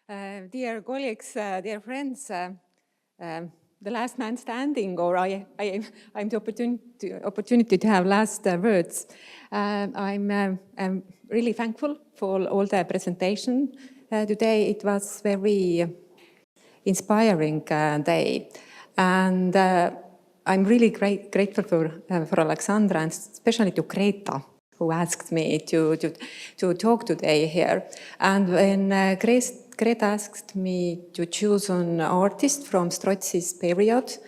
Dear colleagues, dear friends, the last man standing, or I'm the opportunity to have last words. I'm really thankful for all the presentation today. It was very inspiring day, and I'm really grateful for Alexandra and especially to Greta, who asked me to talk today here. And when Greta asked me to choose an artist from Strozzi's period,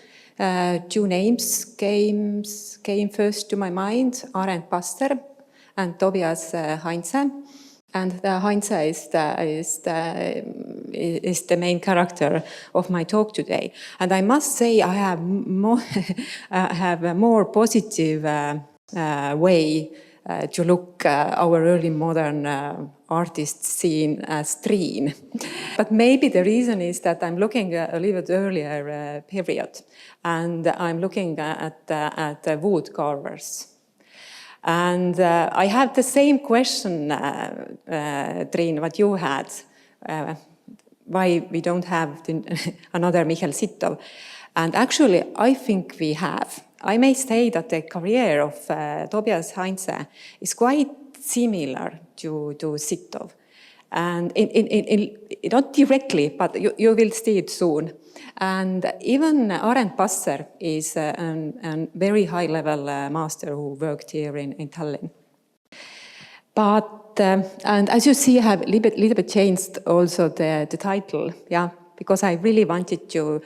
two names came first to my mind, Arend Passer and Tobias Heintze. And the Heintze is the main character of my talk today. And I must say I have a more positive way to look our early modern artist scene as green. But maybe the reason is that I'm looking at a little bit earlier period, and I'm looking at the wood carvers. And I have the same question, Triin, what you had, why we don't have another Michel Sittow. And actually, I think we have. I may say that the career of Tobias Heintze is quite similar to Sittow. And not directly, but you will see it soon. And even Arend Passer is a very high-level master who worked here in Tallinn. But, and as you see, I have a little bit changed also the title, yeah, because I really wanted to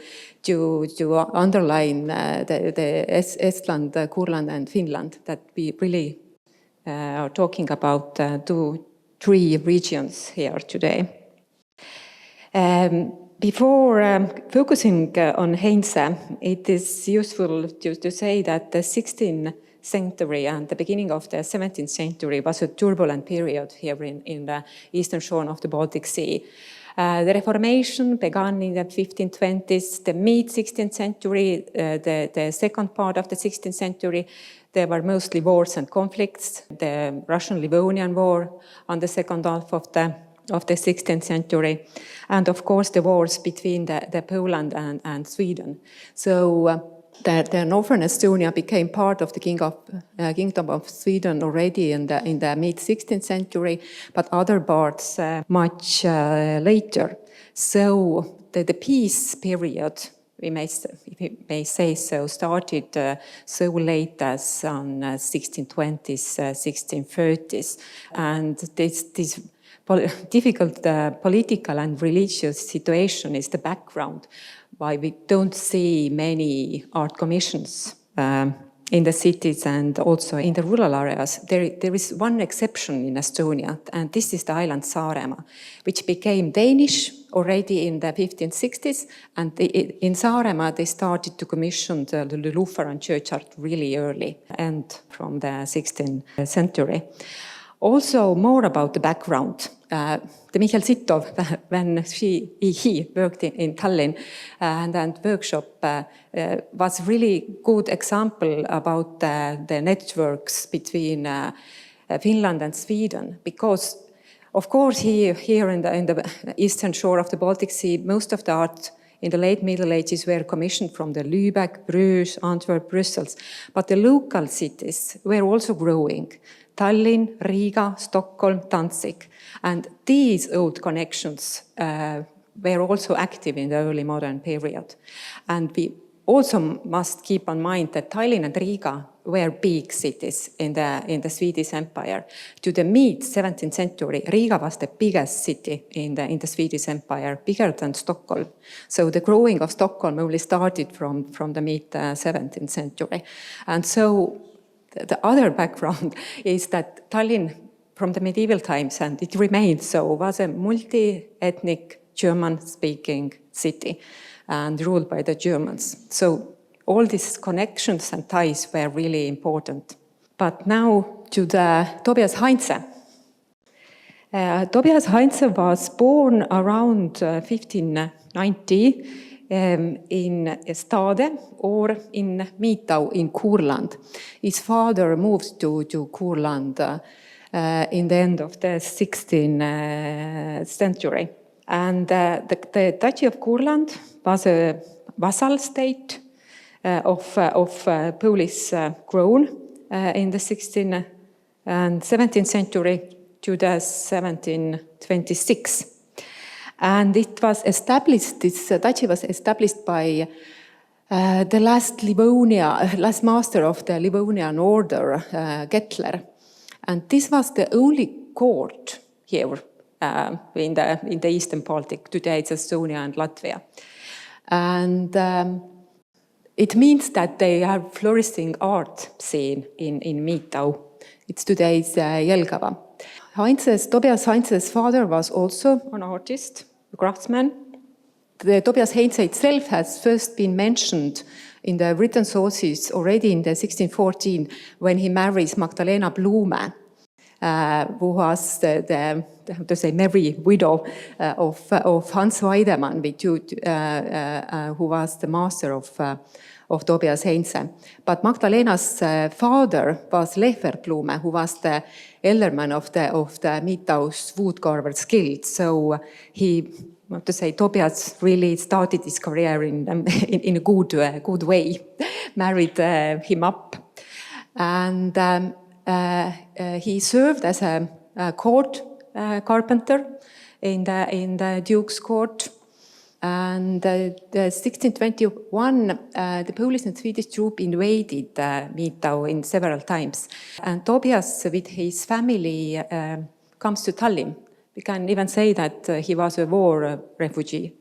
underline the Estland, Courland and Finland, that we really are talking about three regions here today. Before focusing on Heintze, it is useful to say that the 16th century and the beginning of the 17th century was a turbulent period here in the eastern shore of the Baltic Sea. The Reformation began in the 1520s, the mid-16th century, the second part of the 16th century, there were mostly wars and conflicts. The Russian-Livonian War on the second half of the 16th century, and of course the wars between the Poland and Sweden. So the northern Estonia became part of the Kingdom of Sweden already in the mid-16th century, but other parts much later. So the peace period, we may say so, started so late as on 1620s, 1630s, and this difficult political and religious situation is the background why we don't see many art commissions in the cities and also in the rural areas. There is one exception in Estonia, and this is the island Saaremaa, which became Danish already in the 1560s. And in Saaremaa, they started to commission the Lutheran church art really early, and from the 16th century. Also, more about the background. The Michel Sittow, when he worked in Tallinn and workshop, was really good example about the networks between Finland and Sweden, because of course here in the eastern shore of the Baltic Sea, most of the art in the late Middle Ages were commissioned from the Lübeck, Bruges, Antwerp, Brussels, but the local cities were also growing. Tallinn, Riga, Stockholm, Danzig. And these old connections were also active in the early modern period. And we also must keep in mind that Tallinn and Riga were big cities in the Swedish Empire. To the mid-17th century, Riga was the biggest city in the Swedish Empire, bigger than Stockholm. So the growing of Stockholm only started from the mid-17th century. And so the other background is that Tallinn, from the medieval times, and it remained so, was a multi-ethnic German-speaking city and ruled by the Germans. So all these connections and ties were really important. But now to the Tobias Heintze. Tobias Heintze was born around 1590 in Stade or in Mitau in Courland. His father moved to Courland in the end of the 16th century. And the Duchy of Courland was a vassal state of Polish crown in the 16th and 17th century to the 1726. And it was established, this duchy was established by the last master of the Livonian order, Kettler. And this was the only court here in the Eastern Baltic. Today it's Estonia and Latvia. And it means that they have flourishing art scene in Mitau. It's today's Jelgava. Tobias Heintze's father was also an artist, a craftsman. The Tobias Heintze itself has first been mentioned in the written sources already in the 1614 when he marries Magdalena Blume, who was the merry widow of Hans Weidemann, who was the master of Tobias Heintze. But Magdalena's father was Lehver Blume, who was the elderman of the Mitau's woodcarver's guild. So Tobias really started his career in a good way, married him up. And he served as a court carpenter in the Duke's court. And the 1621, the Polish and Swedish troop invaded Mitau in several times. And Tobias, with his family, comes to Tallinn. We can even say that he was a war refugee.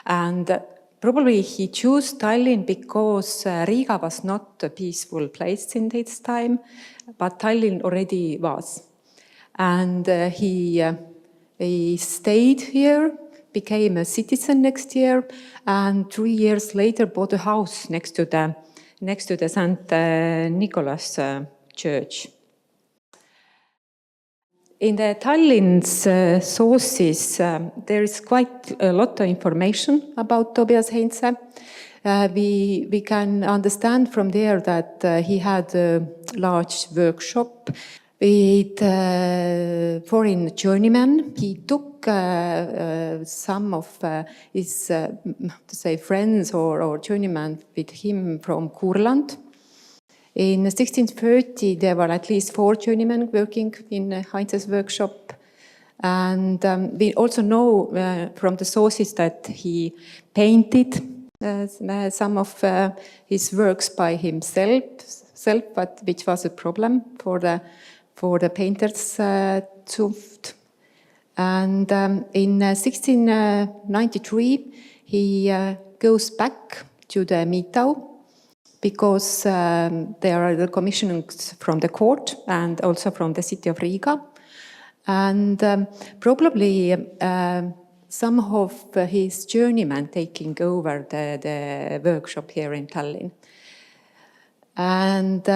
And probably he chose Tallinn because Riga was not a peaceful place in its time, but Tallinn already was. And he stayed here, became a citizen next year, and 3 years later bought a house next to the St. Nicholas church. In the Tallinn's sources, there is quite a lot of information about Tobias Heintze. We can understand from there that he had a large workshop with foreign journeymen. He took some of his friends or journeymen with him from Courland. In 1630, there were at least 4 journeymen working in Heintze's workshop. And we also know from the sources that he painted some of his works by himself, but which was a problem for the painter's Zunft. And in 1693, he goes back to the Mitau because there are the commissionings from the court and also from the city of Riga. And probably some of his journeymen taking over the workshop here in Tallinn. And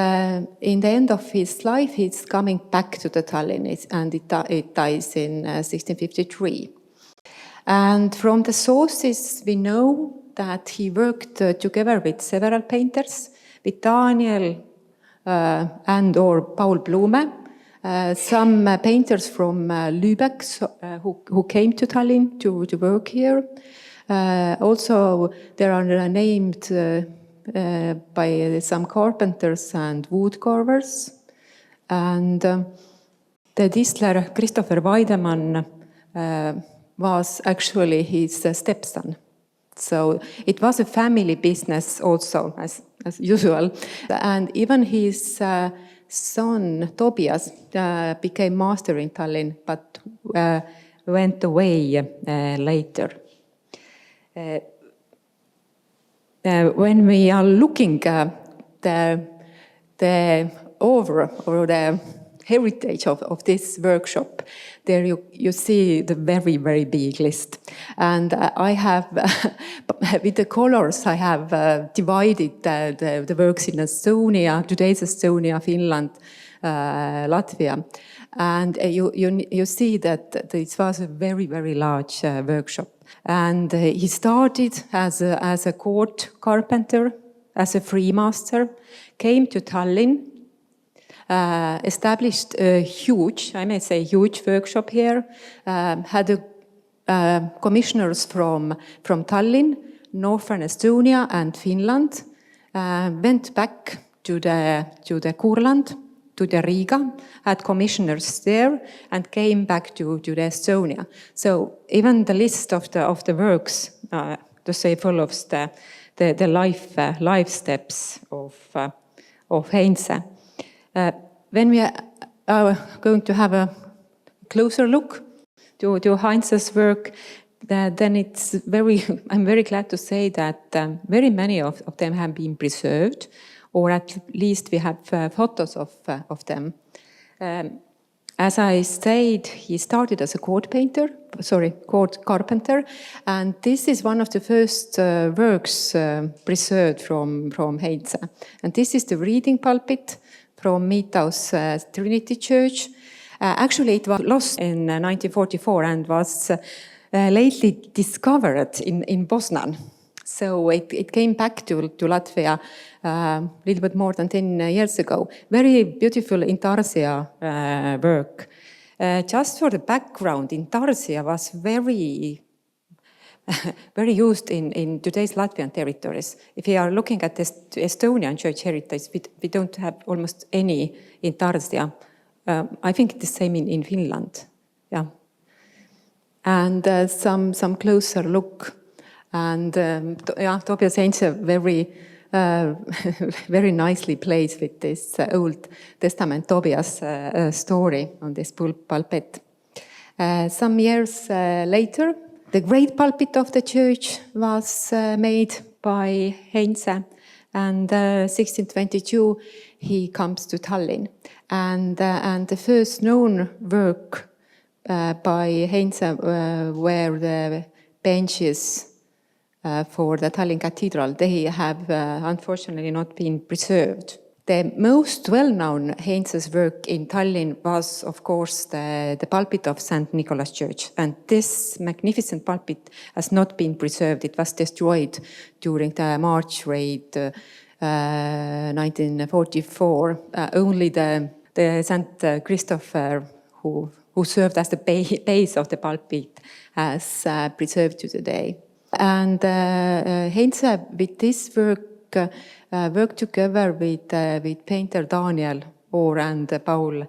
in the end of his life, he's coming back to the Tallinn, and it dies in 1653. And from the sources, we know that he worked together with several painters, with Daniel and or Paul Blume, some painters from Lübeck who came to Tallinn to work here. Also, there are named by some carpenters and wood carvers. And the Disler, Christopher Weidemann, was actually his stepson. So it was a family business also, as usual. And even his son, Tobias, became master in Tallinn, but went away later. When we are looking the heritage of this workshop, there you see the very, very big list. And I have, with the colors, I have divided the works in Estonia, today's Estonia, Finland, Latvia. And you see that this was a very, very large workshop. And he started as a court carpenter, as a freemaster, came to Tallinn, established a huge, I may say huge workshop here, had a commissioners from Tallinn, northern Estonia and Finland went back to the Courland, to the Riga, had commissioners there, and came back to the Estonia. So even the list of the works, to say, follows the life steps of Heintze. When we are going to have a closer look to Heintze's work, then it's I'm very glad to say that very many of them have been preserved, or at least we have photos of them. As I said, he started as a court carpenter, and this is one of the first works preserved from Heintze. And this is the reading pulpit from Mitau's Trinity Church. Actually, it was lost in 1944 and was lately discovered in Poznan. So it came back to Latvia a little bit more than 10 years ago. Very beautiful intarsia work. Just for the background, intarsia was very used in today's Latvian territories. If you are looking at the Estonian church heritage, we don't have almost any intarsia. I think it's the same in Finland. Yeah. And some closer look. And Tobias Heintze very nicely plays with this Old Testament Tobias story on this pulpit. Some years later, the great pulpit of the church was made by Heintze, and 1622 he comes to Tallinn. And the first known work by Heintze were the benches for the Tallinn Cathedral. They have unfortunately not been preserved. The most well-known Heintze's work in Tallinn was, of course, the pulpit of St. Nicholas Church. And this magnificent pulpit has not been preserved. It was destroyed during the March raid 1944. Only the St. Christopher, who served as the base of the pulpit, has preserved to today. And Heintze, with this work, worked together with painter Daniel Ohr and Paul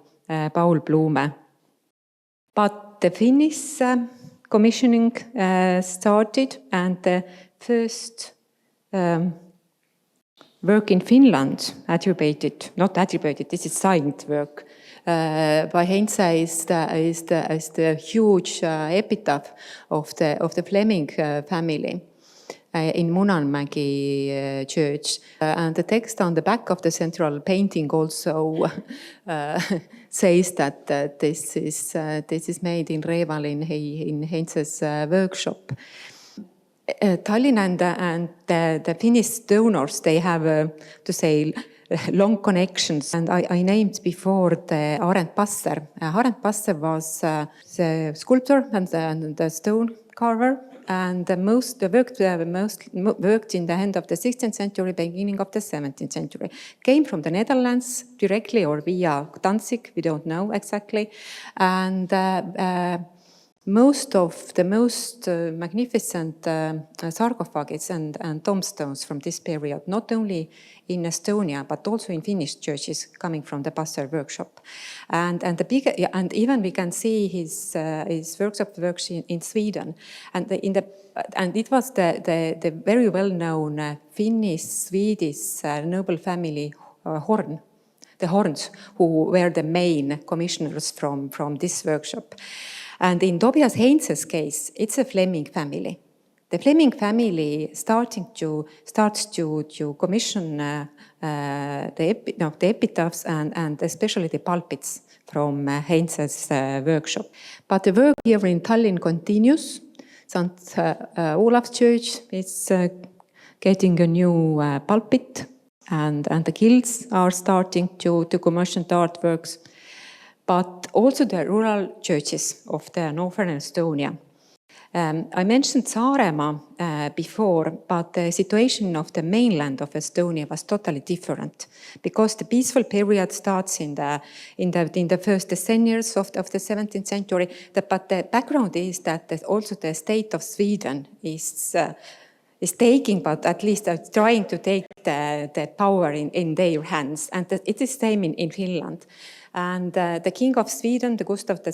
Blume. But the Finnish commissioning started, and the first work in Finland this is signed work by Heintze is the huge epitaph of the Fleming family in Munanmägi church. And the text on the back of the central painting also says that this is made in Reval in Heintze's workshop. Tallinn and the Finnish donors, they have, long connections. And I named before the Arend Passer. Arend Passer was the sculptor and the stone carver. And the worked in the end of the 16th century, beginning of the 17th century. Came from the Netherlands directly or via Danzig, we don't know exactly. And most of the most magnificent sarcophages and tombstones from this period, not only in Estonia, but also in Finnish churches, coming from the Passer workshop. And even we can see his works in Sweden. And it was the very well-known Finnish-Swedish noble family Horn. The Horns, who were the main commissioners from this workshop. And in Tobias Heintze's case, it's a Fleming family. The Fleming family starts to commission the epitaphs and especially the pulpits from Heintze's workshop. But the work here in Tallinn continues. St. Olav's Church is getting a new pulpit, and the guilds are starting to commission the artworks. But also the rural churches of the northern Estonia. I mentioned Saaremaa before, but the situation of the mainland of Estonia was totally different because the peaceful period starts in the first 10 years of the 17th century. But the background is that also the state of Sweden is taking, but at least trying to take the power in their hands. And it is the same in Finland. And the King of Sweden, the Gustav II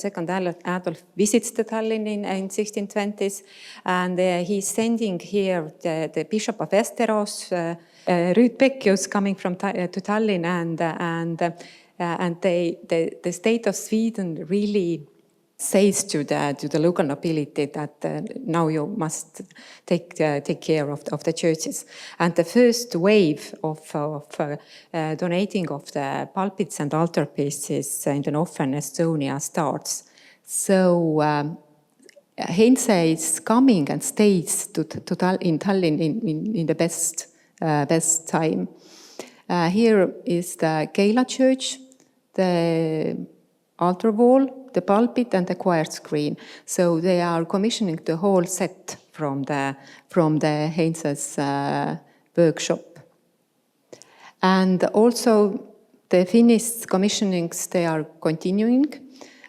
Adolf, visits the Tallinn in 1620s, and he's sending here the Bishop of Västerås, Rudbeckius, coming to Tallinn, and the state of Sweden really says to the local nobility that now you must take care of the churches. And the first wave of donating of the pulpits and altarpieces in the northern Estonia starts. So Heintze is coming and stays in Tallinn in the best time. Here is the Keila church, the altar wall, the pulpit, and the choir screen. So they are commissioning the whole set from the Heintze's workshop. And also the Finnish commissionings, they are continuing.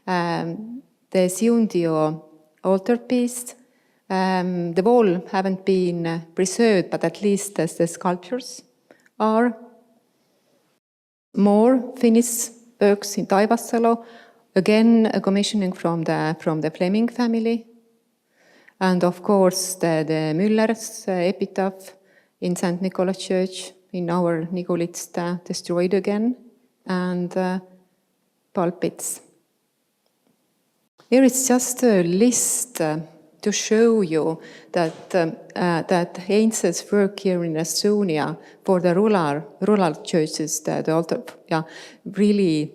The Siundio altarpiece, the wall haven't been preserved, but at least as the sculptures are. More Finnish works in Taivassalo, again a commissioning from the Fleming family. And of course the Müller's epitaph in St. Nicholas Church in our Niguliste, destroyed again, and pulpits. Here is just a list to show you that Heintze's work here in Estonia for the rural churches, the altar, really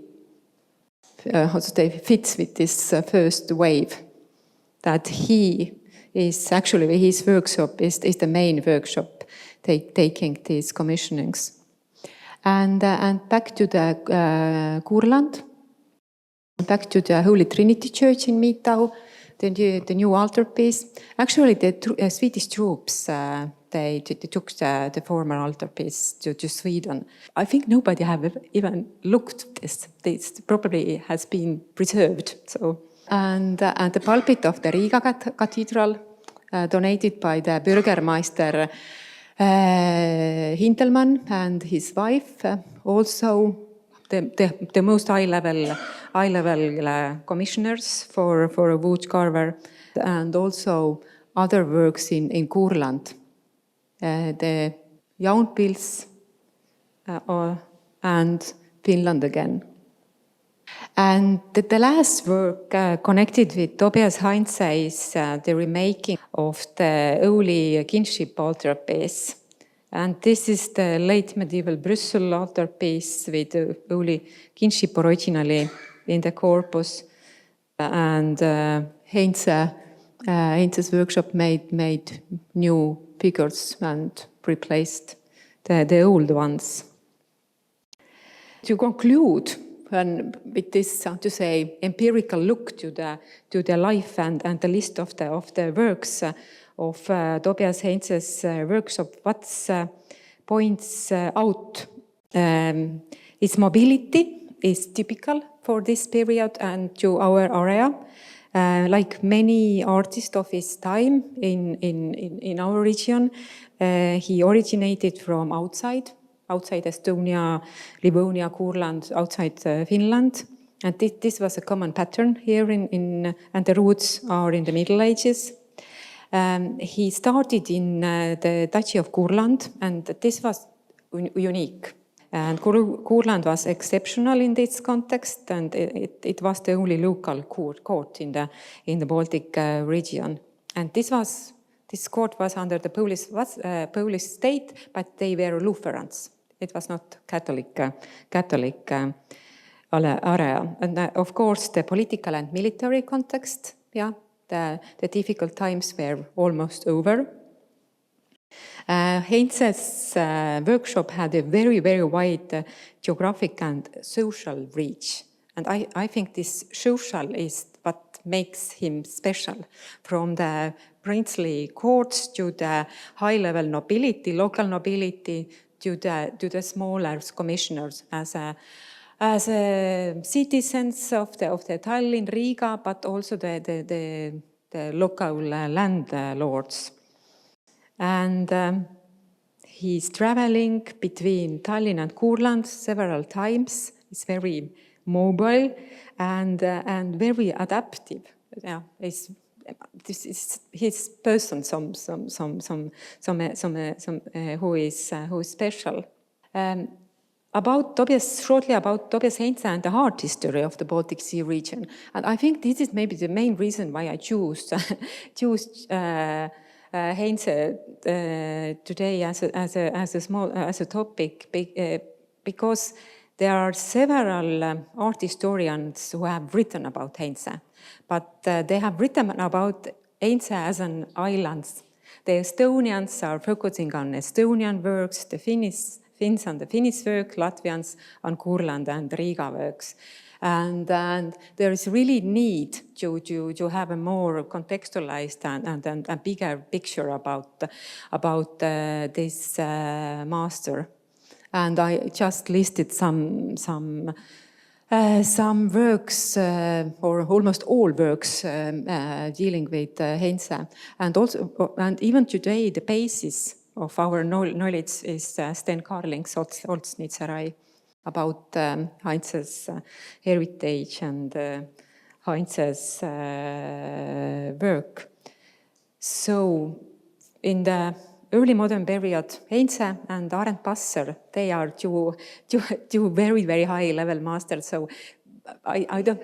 fits with this first wave. That his workshop is the main workshop taking these commissionings. And back to the Courland, back to the Holy Trinity Church in Mitau, the new altarpiece. Actually, the Swedish troops, they took the former altarpiece to Sweden. I think nobody have even looked at this. This probably has been preserved. So, and the pulpit of the Riga Cathedral, donated by the Bürgermeister Hintelmann and his wife, also the most high-level commissioners for a wood carver, and also other works in Courland, the Jaunpils and Finland again. And the last work connected with Tobias Heintze is the remaking of the early kinship altarpiece. And this is the late medieval Brussels altarpiece with the early kinship originally in the corpus. And Heintze's workshop made new figures and replaced the old ones. To conclude, with this, empirical look to the life and the list of the works of Tobias Heintze's workshop, what points out its mobility is typical for this period and to our area. Like many artists of his time in our region, he originated from outside Estonia, Livonia, Courland, outside Finland. And this was a common pattern here and the roots are in the Middle Ages. He started in the Duchy of Courland, and this was unique. And Courland was exceptional in this context, and it was the only local court in the Baltic region. And this court was under the Polish state, but they were Lutherans. It was not Catholic area. And of course, the political and military context, the difficult times were almost over. Heintze's workshop had a very, very wide geographic and social reach. And I think this social is what makes him special, from the princely courts to the high-level nobility, local nobility, to the smaller commissioners as citizens of the Tallinn, Riga, but also the local landlords. And he's traveling between Tallinn and Courland several times. He's very mobile and very adaptive. Yeah, this is his person. Who is special. Shortly about Tobias Heintze and the art history of the Baltic Sea region. And I think this is maybe the main reason why I choose Heintze today as a topic, because there are several art historians who have written about Heintze, but they have written about Heintze as an island. The Estonians are focusing on Estonian works, the Finns on the Finnish work, Latvians on Courland and Riga works. And there is really need to have a more contextualized and a bigger picture about this master. And I just listed some works, or almost all works, dealing with Heintze. And even today, the basis of our knowledge is Sten Carling's Oldsnitzerai, about Heintze's heritage and Heintze's work. So in the early modern period, Heintze and Arend Passer, they are two very, very high-level masters. So I don't...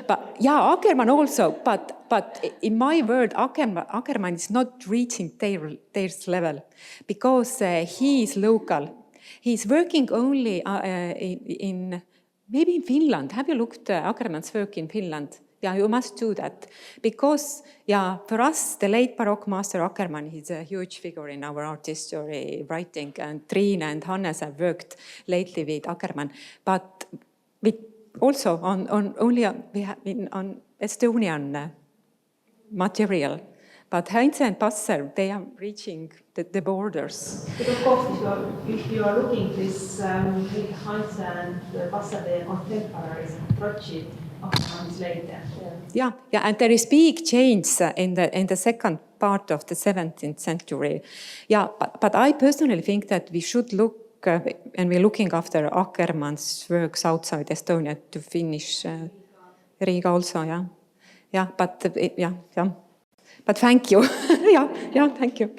But yeah, Ackermann also, but in my word, Ackermann is not reaching their level, because he is local. He's working only maybe in Finland. Have you looked at Ackermann's work in Finland? Yeah, you must do that. Because, yeah, for us, the late Baroque master Ackermann is a huge figure in our art history writing, and Trine and Hannes have worked lately with Ackermann. But also we have been on Estonian material. But Heintze and Passer, they are reaching the borders. But of course, if you are looking this Heintze and Passer, they are contemporaries, Strozzi, Ackermann is later. Yeah, and there is big change in the second part of the 17th century. Yeah, but I personally think that we should look, and we're looking after Ackermann's works outside Estonia to finish Riga also, yeah. Yeah, but yeah. But thank you. yeah, thank you.